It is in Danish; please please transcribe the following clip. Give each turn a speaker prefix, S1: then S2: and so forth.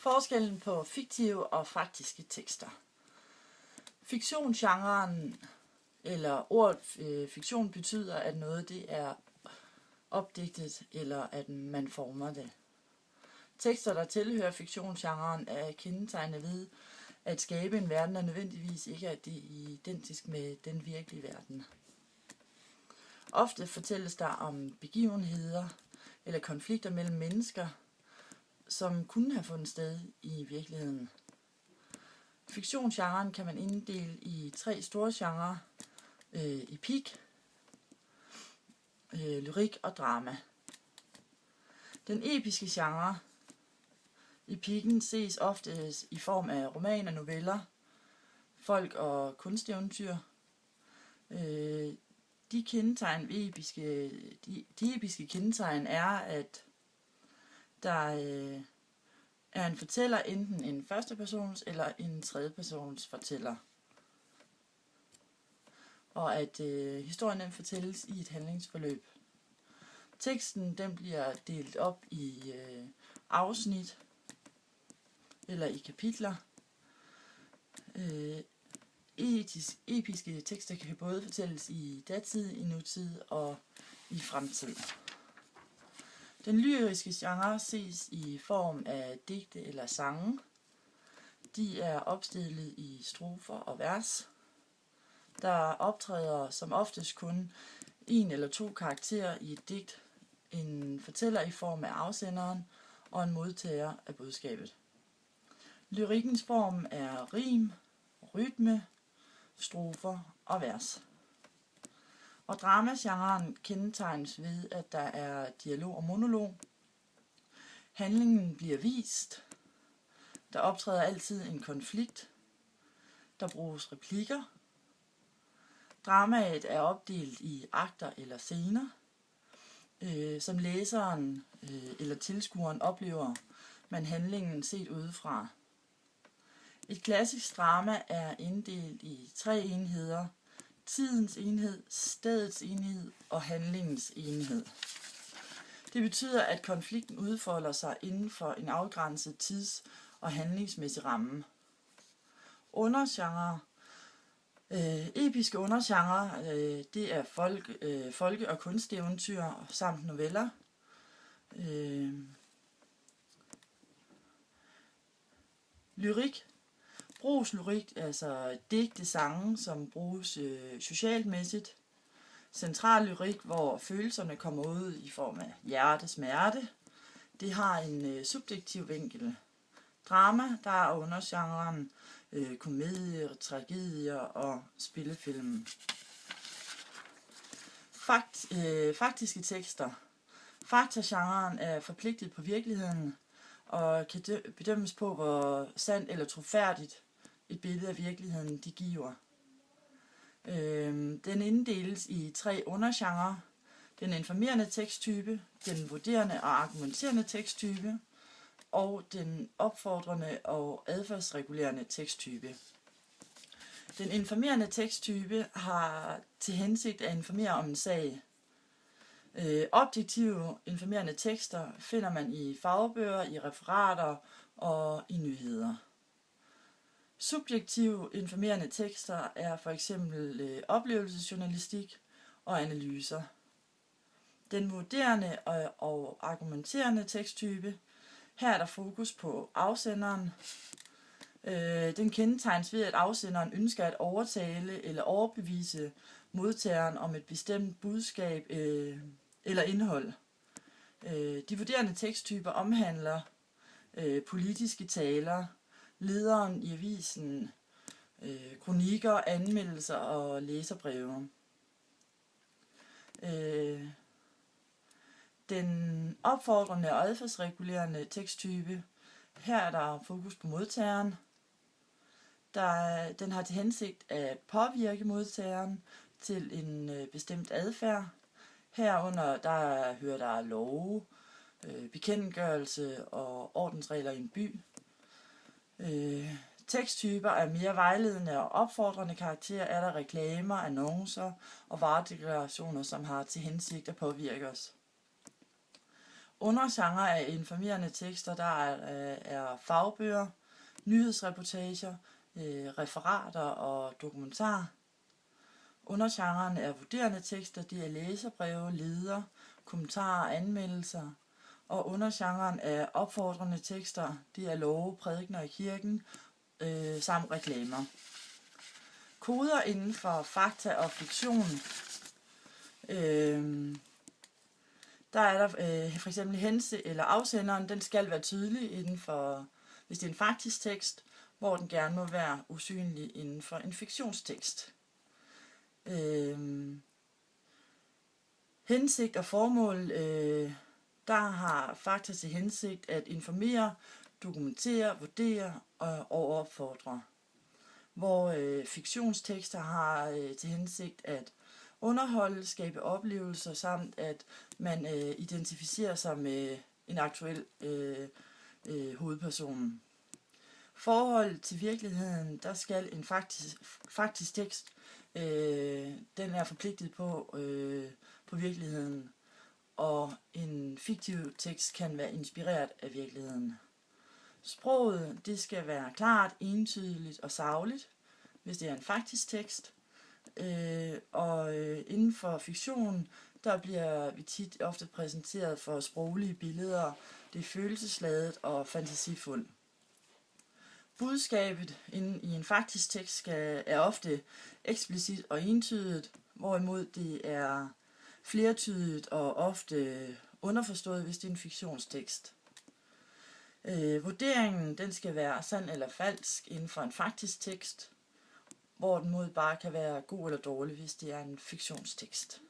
S1: Forskellen på fiktive og faktiske tekster. Fiktionsgenren eller ordet fiktion betyder, at noget det er opdigtet, eller at man former det. Tekster, der tilhører fiktionsgenren, er kendetegnet ved at skabe en verden, der nødvendigvis ikke er identisk med den virkelige verden. Ofte fortælles der om begivenheder eller konflikter mellem mennesker, som kunne have fundet sted i virkeligheden. Fiktionsgenren kan man inddele i 3 store genrer: epik, lyrik og drama. Den episke genre, epikken, ses ofte i form af romaner, noveller, folk- og kunsteventyr. De episke kendetegn er, at der er en fortæller, enten en førstepersons eller en tredjepersons fortæller, og at historien fortælles i et handlingsforløb. Teksten den bliver delt op i afsnit eller i kapitler. Episke tekster kan både fortælles i datid, i nutid og i fremtid. Den lyriske genre ses i form af digte eller sange. De er opstillet i strofer og vers. Der optræder som oftest kun 1 eller 2 karakterer i et digt, en fortæller i form af afsenderen og en modtager af budskabet. Lyrikkens form er rim, rytme, strofer og vers. Og dramagenren kendetegnes ved, at der er dialog og monolog. Handlingen bliver vist. Der optræder altid en konflikt. Der bruges replikker. Dramaet er opdelt i akter eller scener, som læseren eller tilskueren oplever man handlingen set udefra. Et klassisk drama er inddelt i 3 enheder: tidens enhed, stedets enhed og handlingens enhed. Det betyder, at konflikten udfolder sig inden for en afgrænset tids- og handlingsmæssig ramme. Undergenre. Episke undergenre, det er folke- og kunsteventyr samt noveller. Lyrik. Brugslyrik, altså digte, sange, som bruges socialmæssigt. Central lyrik, hvor følelserne kommer ud i form af hjerte, smerte. Det har en subjektiv vinkel. Drama, der er undergenren komedie, tragedier og spillefilm. Faktiske tekster. Faktagenren er forpligtet på virkeligheden og kan bedømmes på, hvor sandt eller troværdigt et billede af virkeligheden de giver. Den inddeles i 3 undergenrer: den informerende teksttype, den vurderende og argumenterende teksttype og den opfordrende og adfærdsregulerende teksttype. Den informerende teksttype har til hensigt at informere om en sag. Objektive informerende tekster finder man i fagbøger, i referater og i nyheder. Subjektive informerende tekster er for eksempel oplevelsesjournalistik og analyser. Den vurderende og argumenterende teksttype, her er der fokus på afsenderen. Den kendetegnes ved, at afsenderen ønsker at overtale eller overbevise modtageren om et bestemt budskab eller indhold. De vurderende teksttyper omhandler politiske taler, lederen i avisen, kronikker, anmeldelser og læserbreve. Den opfordrende og adfærdsregulerende teksttype, her er der fokus på modtageren. Den har til hensigt at påvirke modtageren til en bestemt adfærd. Herunder hører der love, bekendtgørelse og ordensregler i en by. Teksttyper af mere vejledende og opfordrende karakter er der reklamer, annoncer og varedeklarationer, som har til hensigt at påvirke os. Undergenre af informerende tekster, der er fagbøger, nyhedsreportager, referater og dokumentarer. Undergenren er vurderende tekster, det er læserbreve, leder, kommentarer og anmeldelser. Og undergenren er opfordrende tekster, det er love, prædikener i kirken, samt reklamer. Koder inden for fakta og fiktion. Der er der for eksempel eller afsenderen, den skal være tydelig inden for, hvis det er en faktisk tekst, hvor den gerne må være usynlig inden for en fiktionstekst. Hensigt og formål, der har fakta til hensigt at informere, dokumentere, vurdere og opfordre. Hvor fiktionstekster har til hensigt at underholde, skabe oplevelser, samt at man identificerer sig med en aktuel hovedperson. Forhold til virkeligheden, der skal en faktisk tekst, den er forpligtet på virkeligheden, og en fiktiv tekst kan være inspireret af virkeligheden. Sproget, det skal være klart, entydigt og sagligt, hvis det er en faktisk tekst. Og inden for fiktion, der bliver vi tit ofte præsenteret for sproglige billeder. Det er følelsesladet og fantasifuldt. Budskabet i en faktisk tekst er ofte eksplicit og entydigt, hvorimod det er flertydigt og ofte underforstået, hvis det er en fiktionstekst. Vurderingen, den skal være sand eller falsk inden for en faktisk tekst, hvor den mod bare kan være god eller dårlig, hvis det er en fiktionstekst.